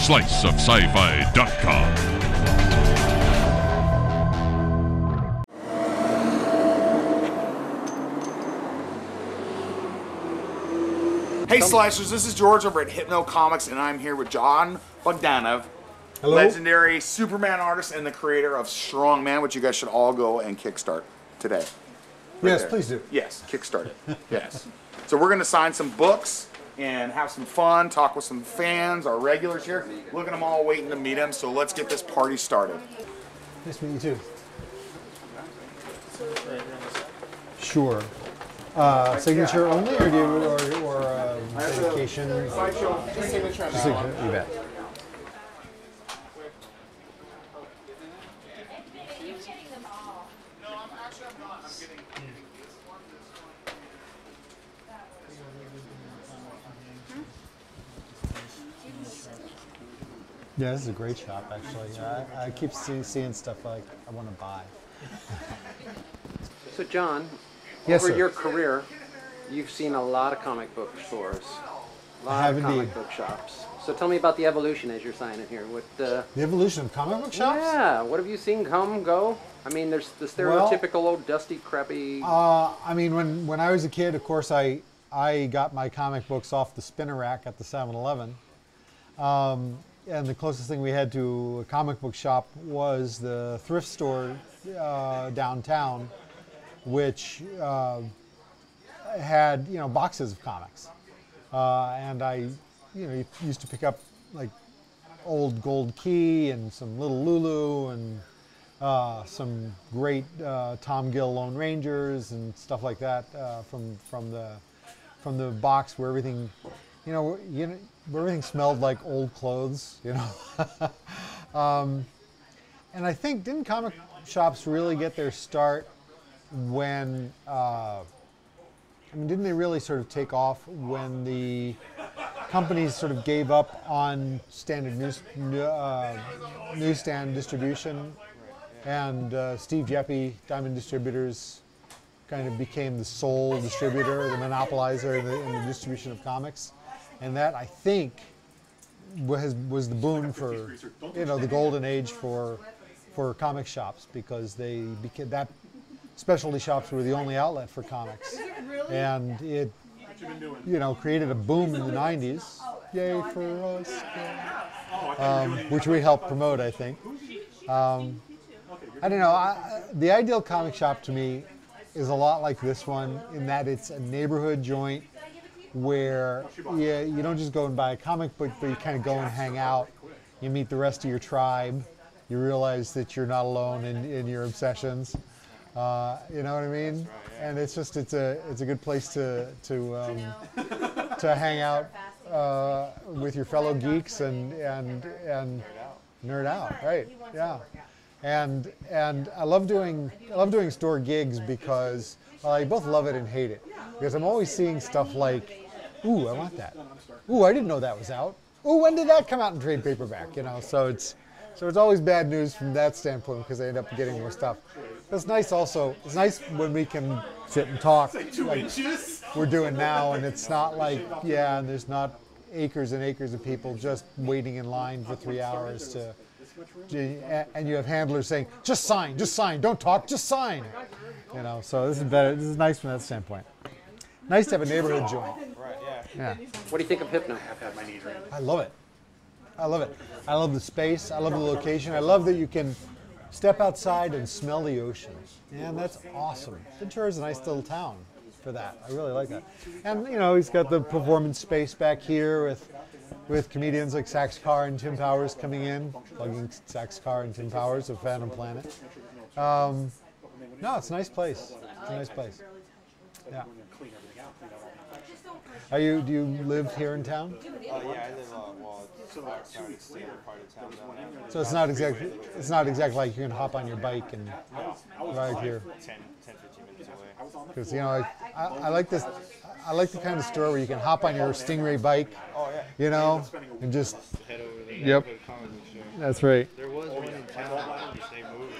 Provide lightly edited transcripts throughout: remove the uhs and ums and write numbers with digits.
sliceofscifi.com. Hey Slicers, this is George over at Hypno Comics, and I'm here with Jon Bogdanove, hello. Legendary Superman artist and the creator of Strongman, which you guys should all go and kickstart today. Yes, please do. Yes, kickstart it. Yes. So we're going to sign some books and have some fun, talk with some fans, our regulars here. Look at them all waiting to meet them, so let's get this party started. Nice to meet you too. Sure. Signature only, or do you, or dedication? Just signature. Just signature, you bet. Yeah, this is a great shop, actually. I keep seeing stuff like I want to buy. So, John, yes, over sir. your career, you've seen a lot of comic book stores, a lot of comic book shops. So tell me about the evolution as you're signing here. The evolution of comic book shops? Yeah, what have you seen come, go? I mean, there's the stereotypical old dusty, crappy... I mean, when I was a kid, of course, I got my comic books off the spinner rack at the 7-Eleven. And the closest thing we had to a comic book shop was the thrift store downtown, which had, you know, boxes of comics. And I, you know, used to pick up like old Gold Key and some Little Lulu and some great Tom Gill Lone Rangers and stuff like that from the box where everything, you know, where everything smelled like old clothes, you know. And I think, didn't comic shops really get their start when, I mean, didn't they really sort of take off when the companies sort of gave up on standard newsstand distribution, and Steve Jeppe, Diamond Distributors, kind of became the sole distributor, the monopolizer in the distribution of comics. And that, I think, was the boon for, you know, the golden age for comic shops, because they became, that specialty shops were the only outlet for comics. And it, you know, created a boom in the 90s. Yay for us. Which we helped promote, I think. I don't know, the ideal comic shop to me is a lot like this one, in that it's a neighborhood joint where you don't just go and buy a comic book, but you kind of go and hang out. You meet the rest of your tribe. You realize that you're not alone in your obsessions. You know what I mean? And it's just it's a good place to hang out with your fellow geeks and nerd out, right? Yeah. And I love doing store gigs because, well, I both love it and hate it, because I'm always seeing stuff like, ooh, I want that. Ooh, I didn't know that was out. Ooh, when did that come out in trade paperback? You know, so it's always bad news from that standpoint, because I end up getting more stuff. But it's nice also. It's nice when we can sit and talk like we're doing now, and it's not like, yeah, and there's not acres and acres of people just waiting in line for 3 hours and you have handlers saying, just sign, don't talk, just sign. You know, so this is better. This is nice from that standpoint. Nice to have a neighborhood joint. Right, Yeah. What do you think of Hypno? I love it. I love it. I love the space. I love the location. I love that you can step outside and smell the ocean. Man, that's awesome. Ventura is a nice little town for that. I really like that. And, you know, he's got the performance space back here with comedians like Sax Carr and Tim Powers coming in, plugging Sax Carr and Tim Powers of Phantom Planet. No, it's a nice place. It's a nice place. Yeah. Do you live here in town? Yeah, I live part of town. So it's not exactly like you can hop on your bike and ride here. 10, 15 minutes away. Because, you know, I like this. I like the kind of store where you can hop on your Stingray bike, you know, and just Head over there. Yep. That's right. There was one in town. They moved.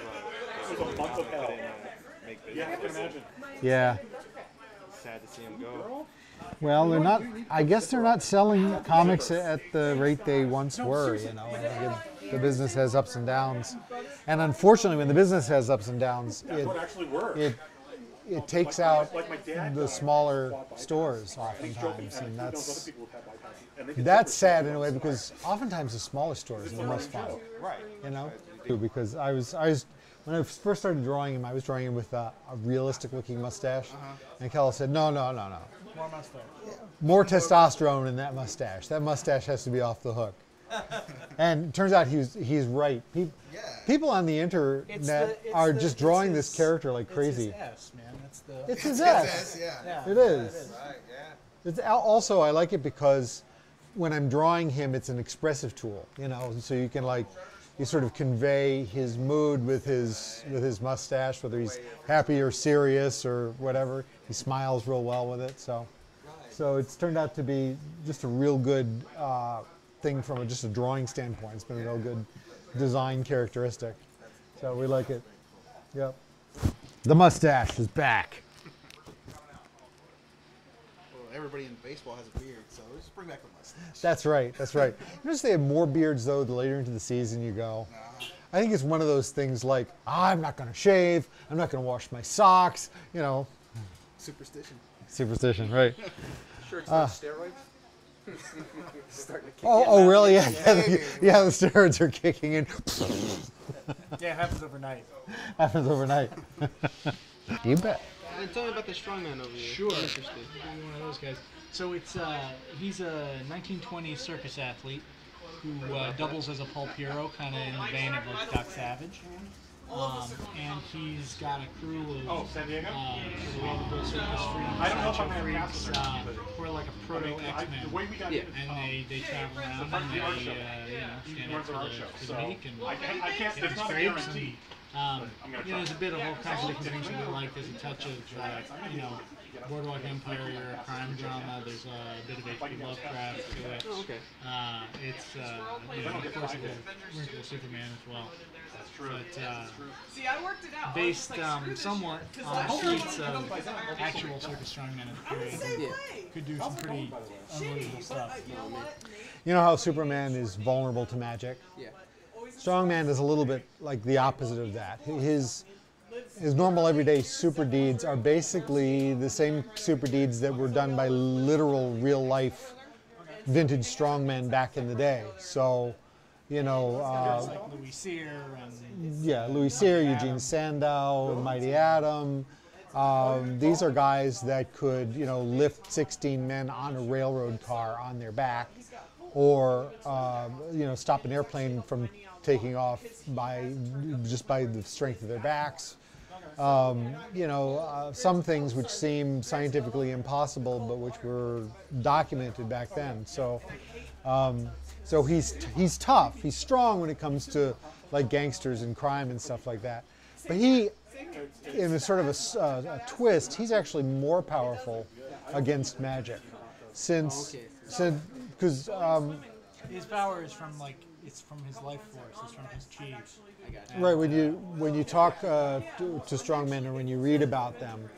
Make business. Yeah. sad to see him go. Well, they're not. I guess they're not selling comics at the rate they once were. You know, I think the business has ups and downs, and unfortunately, when the business has ups and downs, it takes out the smaller stores oftentimes, and that's sad in a way, because oftentimes the smaller stores are the most fun. Right. You know, because I was when I first started drawing him, I was drawing him with a realistic-looking mustache, and Kal-El said, "No. More mustache. More testosterone in that mustache. That mustache has to be off the hook." And it turns out he's right. People on the internet are just drawing this character like crazy. It's his S, man. It's his S. Yeah. It is. Right, yeah. It's also, I like it because when I'm drawing him, it's an expressive tool. You know, so you can you sort of convey his mood with his mustache, whether he's happy or serious or whatever. He smiles real well with it. So it's turned out to be just a real good thing from just a drawing standpoint. It's been a real good design characteristic. So we like it. Yep. The mustache is back. Well, everybody in baseball has a beard, so just bring back the mustache. That's right. That's right. Notice they have more beards though the later into the season you go. I think it's one of those things like, I'm not going to shave. I'm not going to wash my socks. You know. Superstition. Superstition, right? Sure, it's not steroids. Starting to kick Oh, really? Yeah, the steroids are kicking in. Yeah, it happens overnight. Happens overnight. You bet. And tell me about the strongman over here. Sure. I'm interested. Maybe one of those guys. So he's a 1920s circus athlete who doubles as a pulp hero, kind of in the vein of like Doc Savage. And he's got a crew of San Diego? lovable circus freaks. I don't know if I'm sideshow gonna read freaks, after, who are like a proto X-Men. The way we got And they travel around and they stand up for the meek and I can't. get It's his not a scrapes guarantee. and there's a bit of all kinds of different things that we like. There's a touch of Boardwalk Empire or a crime drama. There's a bit of H.P. Lovecraft to it. Oh, okay. It's of course a wrinkle of Superman as well. But See, I worked it out. based somewhat on the streets of actual circus strongmen of the period, could do some pretty unbelievable stuff. You know how Superman is vulnerable to magic? Yeah. Strongman is a little bit like the opposite of that. His normal everyday super deeds are basically the same super deeds that were done by literal real life vintage strongmen back in the day. So, you know, Like Louis Cyr and yeah, Louis Cyr, Eugene Sandow, Mighty Atom. These are guys that could, lift 16 men on a railroad car on their back, or stop an airplane from taking off just by the strength of their backs. Some things which seem scientifically impossible, but which were documented back then. So he's tough. He's strong when it comes to like gangsters and crime and stuff like that. But he, in a sort of a twist, he's actually more powerful against magic, because his power is from it's from his life force. It's from his chi. right, when you talk to strongmen or when you read about them,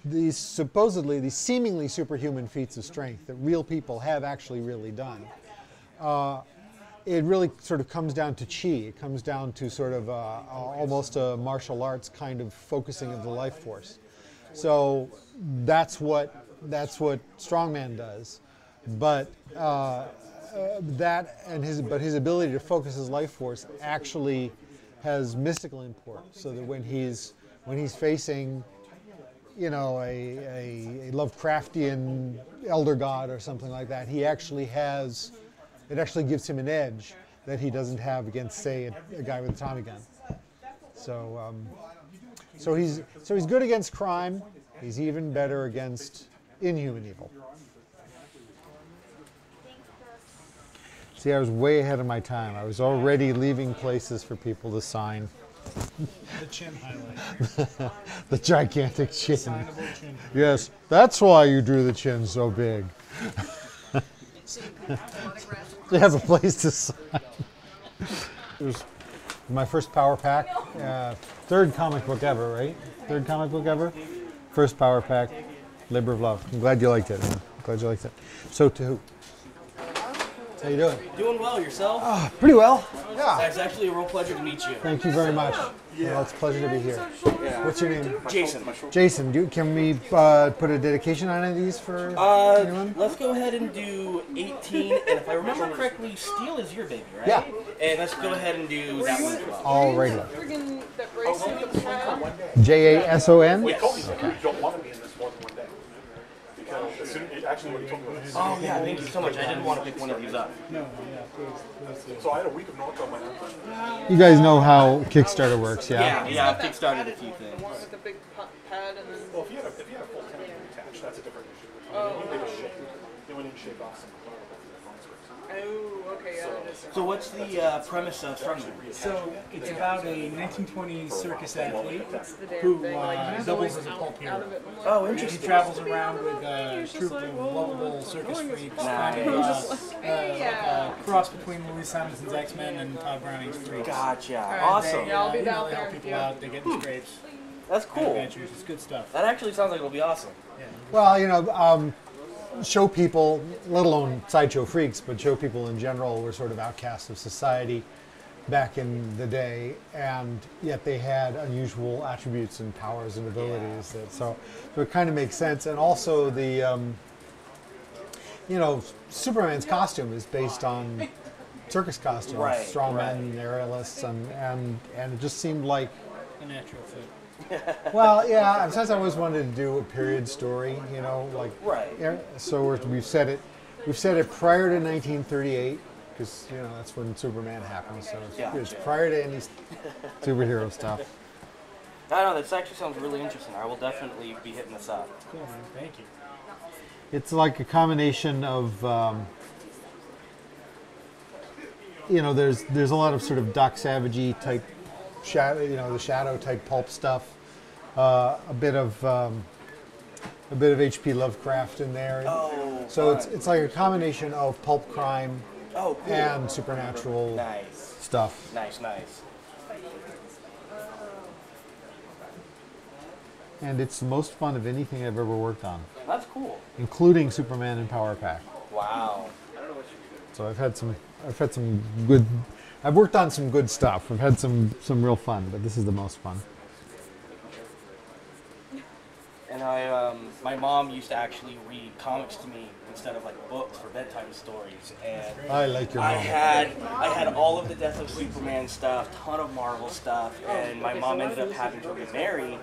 these seemingly superhuman feats of strength that real people have actually really done, it really sort of comes down to chi. It comes down to sort of almost a martial arts kind of focusing of the life force. So that's what strongman does, but his ability to focus his life force actually has mystical import. So that when he's facing, a Lovecraftian elder god or something like that, it actually gives him an edge that he doesn't have against, say, a guy with a Tommy gun. So he's good against crime. He's even better against inhuman evil. See, I was way ahead of my time. I was already leaving places for people to sign. The chin highlight. The gigantic chin. Signable chin. Yes, that's why you drew the chin so big. To have a place to sign. It was my first power pack. Third comic book ever, right? Third comic book ever. First power pack. Labor of love. I'm glad you liked it. I'm glad you liked it. So to who? How you doing? Doing well, yourself? Pretty well. Yeah. It's actually a real pleasure to meet you. Thank you very much. Well, it's a pleasure to be here. What's your name? Jason. Jason. Can we put a dedication on any of these for anyone? Let's go ahead and do 18, and if I remember correctly, Steel is your baby, right? Yeah. And let's go ahead and do that one as well. All right. Friggin' that bracelet that we had. JASON? We told me you don't want to be in this more than one day. Because as soon, actually, when you told me about this, Oh yeah, thank you so much. I didn't want to pick one of these up. so I had a week of Norco my own. You guys know how Kickstarter works, yeah? Yeah, I've kickstarted a few things. With the big pad and then. Well, if you had a full tank attached, that's a different issue. They just shake. They went in and shaved off some Oh, okay, yeah, that is. So what's the premise of Strongman? So it's about a 1920s circus athlete The damn who thing. Like, he's doubles always as a out pulp hero. of it. I'm like, Oh, He interesting. travels around with a troupe of lovable circus freaks, kind of like a cross between Louise Simonson's X-Men and Todd Browning's Freaks. Gotcha. Alright, Awesome. Yeah, I'll be You know, down they there. help people Yeah. out, they get in scrapes, That's cool. adventures, it's good stuff. That actually sounds like it'll be awesome. Well, you know, show people, let alone sideshow freaks, but show people in general were sort of outcasts of society back in the day, and yet they had unusual attributes and powers and abilities. So it kind of makes sense. And also the, you know, Superman's costume is based on circus costumes, Right, strongmen, aerialists, and it just seemed like, A natural fit. well, yeah, since I always wanted to do a period story, you know, like, Right. yeah, so we've set it prior to 1938, because, you know, that's when Superman happened, so it's prior to any superhero stuff. I know, this actually sounds really interesting. I will definitely be hitting this up. Cool, man. Thank you. It's like a combination of, you know, there's a lot of sort of Doc Savage-y type shadow, you know, the shadow type pulp stuff, a bit of H.P. Lovecraft in there. Oh, So fun. it's like a combination of pulp crime Oh, cool. and supernatural Nice. stuff. Nice, nice. And it's the most fun of anything I've ever worked on, That's cool. including Superman and Power Pack. Wow. So I've had some good. I've worked on some good stuff. I've had some real fun, but this is the most fun. And my mom used to actually read comics to me instead of like books for bedtime stories. And I like your I mom. had all of the Death of Superman stuff, ton of Marvel stuff, and my mom ended up having to remarry,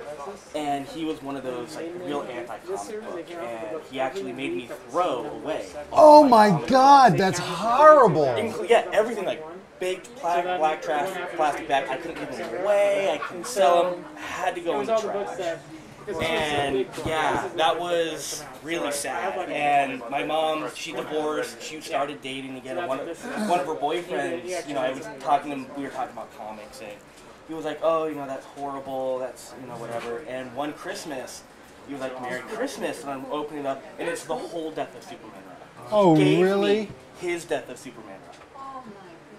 and he was one of those like real anti-comic book, and he actually made me throw away. Oh my God, that's horrible! Yeah, everything like baked black trash, plastic bag. I couldn't give them away. I couldn't sell them. Had to go in the trash. And yeah, that was really sad. And my mom, she divorced. She started dating again. And one of her boyfriends, you know, we were talking about comics, and he was like, "Oh, you know, that's horrible. That's, you know, whatever." And one Christmas, he was like, "Merry Christmas," and I'm opening it up, and it's the whole Death of Superman run. Oh, He gave really? me his Death of Superman run.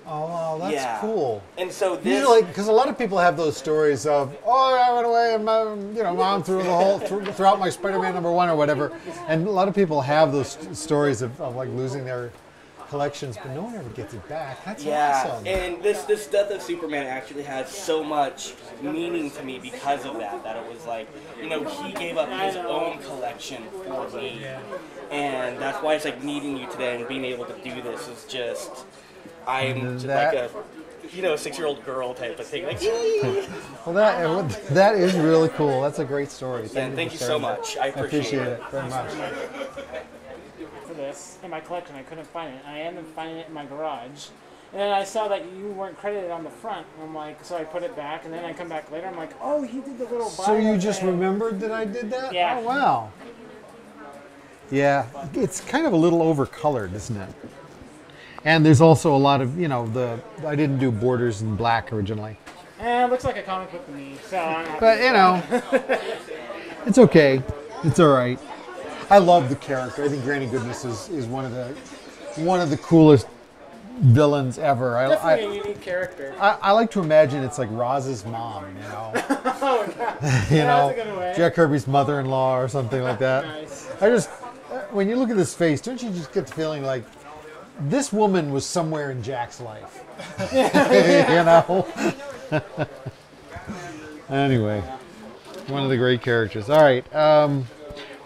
Oh, wow, that's Yeah. cool. And so this, Usually, because a lot of people have those stories of, oh, I went away and my, you know, mom threw the whole throughout my Spider-Man #1 or whatever, and a lot of people have those stories of like losing their collections, but no one ever gets it back. That's awesome. And this Death of Superman actually has so much meaning to me because of that. That it was like, you know, he gave up his own collection for me, and that's why it's like meeting you today and being able to do this is just, I'm just like a, you know, 6-year-old girl type of thing. Like, Well, that is really cool. That's a great story. thank you for so sharing much. that. I appreciate it very much. For this in my collection, I couldn't find it. I ended up finding it in my garage, and then I saw that you weren't credited on the front. And I'm like, so I put it back, and then I come back later. I'm like, oh, he did the little. So you bio just thing. remembered that I did that? Yeah. Oh, wow. Yeah, it's kind of a little overcolored, isn't it? And there's also a lot of, you know, I didn't do borders in black originally. It looks like a comic book to me, so I'm happy. But, you know, it's okay. It's all right. I love the character. I think Granny Goodness is one of the coolest villains ever. Definitely a unique character. I like to imagine it's like Roz's mom, you know. Oh, God. You Yeah, know, that's a good way. Jack Kirby's mother-in-law or something like that. Nice. I just, when you look at this face, don't you just get the feeling like this woman was somewhere in Jack's life? You know? Anyway, one of the great characters. All right.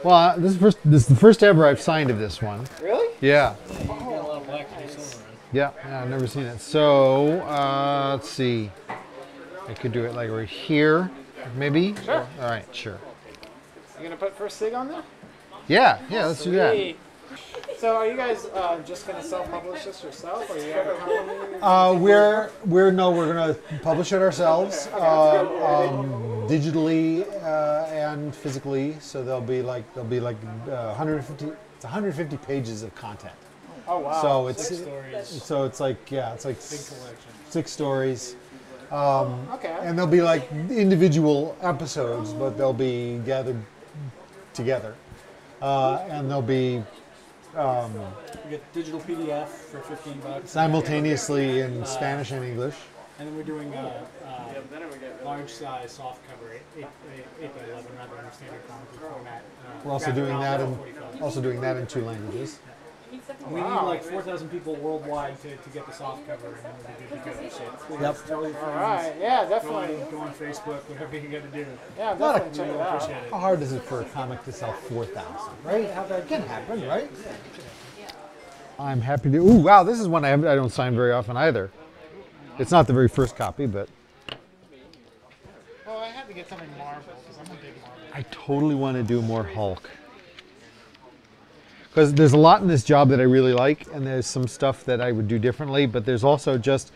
Well, this is the first ever I've signed of this one. Really? Yeah. You got a lot of black and silver. Yeah, I've never seen it. So, let's see. I could do it like right here, maybe? Sure. All right, sure. You gonna put First Sig on there? Yeah, let's do that. Sweet. So are you guys just gonna self-publish this yourself, or you have a company? We're gonna publish it ourselves, digitally and physically. So there'll be like 150. It's 150 pages of content. Oh wow! So it's 6 stories. so it's like Big collection. 6 stories. Okay. And they'll be like individual episodes, but they'll be gathered together, and they'll be We get digital PDF for $15. simultaneously in Spanish and English. And then we're doing large size soft cover, 8 by 11 rather than standard comic book format. We're also doing that in 2 languages. We need like 4,000 people worldwide to get the soft cover, and then we'll be good to go. So please tell your friends. All right. Yeah, definitely. Go on Facebook, whatever you got to do. Yeah, definitely check it out. Appreciate it. How hard is it for a comic to sell 4,000, right? It can happen, right? I'm happy to. Ooh, wow! This is one I don't sign very often either. It's not the very first copy, but Well, I had to get something Marvel because I'm a big Marvel. I totally want to do more Hulk. Because there's a lot in this job that I really like, and there's some stuff that I would do differently, but there's also I just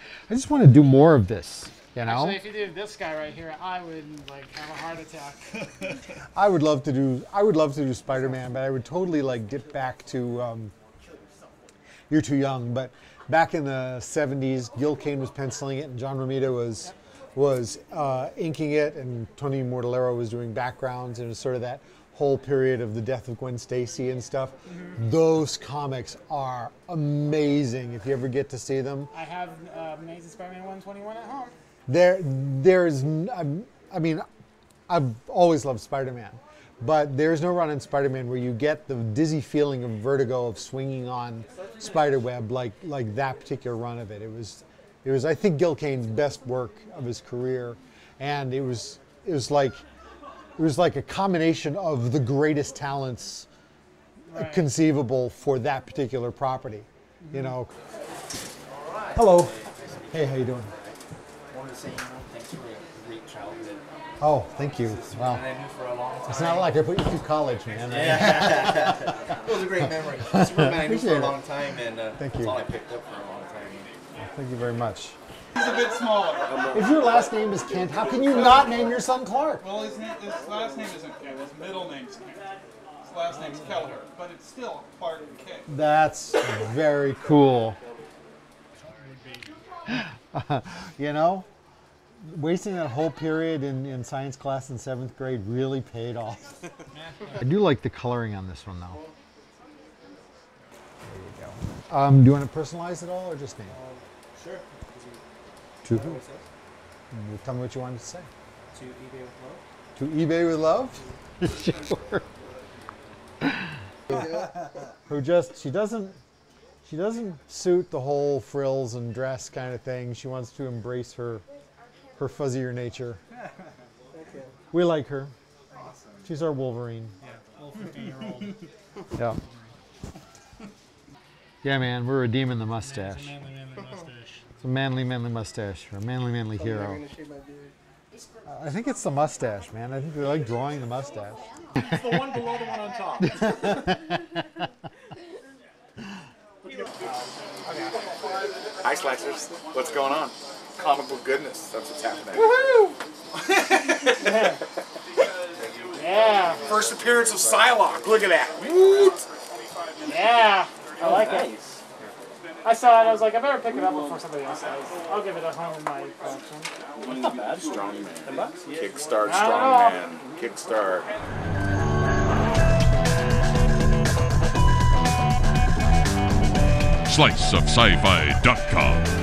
want to do more of this, you know? Actually, if you did this guy right here, I would like have a heart attack. I would love to do Spider-Man, but I would totally like get back to, you're too young, but back in the 70s, Gil Kane was penciling it, and John Romita was inking it, and Tony Mortallero was doing backgrounds, and it was sort of that whole period of the death of Gwen Stacy and stuff. Mm-hmm. Those comics are amazing if you ever get to see them. I have Amazing Spider-Man 121 at home. There's, I mean, I've always loved Spider-Man, but there's no run in Spider-Man where you get the dizzy feeling of vertigo of swinging on spiderweb like that particular run of it. It was I think Gil Kane's best work of his career, and it was like a combination of the greatest talents conceivable for that particular property, you know. Hello. Hey, how you doing? I wanted to say, thanks for a great childhood. Oh, thank you. Wow. I knew for a long time. It's not like I put you through college, man. Yeah. It was a great memory. Superman I knew for a long it. time, and Thank that's you. all I picked up for a long time. Thank you very much. He's a bit smaller. If your last name is Kent, how can you not name your son Clark? Well, his last name isn't Kent. His middle name's Kent. His last name's Kelleher, but it's still Clark and Kent. That's very cool. You know, wasting that whole period in science class in 7th grade really paid off. I do like the coloring on this one, though. There you go. Do you want to personalize it all or just name? Sure. To who? Tell me what you wanted to say. To eBay with love. To eBay with love? Sure. She doesn't suit the whole frills and dress kind of thing. She wants to embrace her fuzzier nature. We like her. Awesome. She's our Wolverine. Yeah, full 15-year-old. Yeah. Yeah, man, we're redeeming the mustache. It's a manly mustache. It's a manly mustache. Or a manly hero. I think it's the mustache, man. I think they like drawing the mustache. It's the one below the one on top. Hi, Slicers. What's going on? Comic book goodness. That's what's happening. Yeah. First appearance of Psylocke. Look at that. Woot! Yeah. I like it. I saw it. I was like, I better pick it up before somebody else does. I'll give it a home in my collection. Not bad. Strongman. Kickstart I don't know. Strongman. Kickstart. sliceofscifi.com.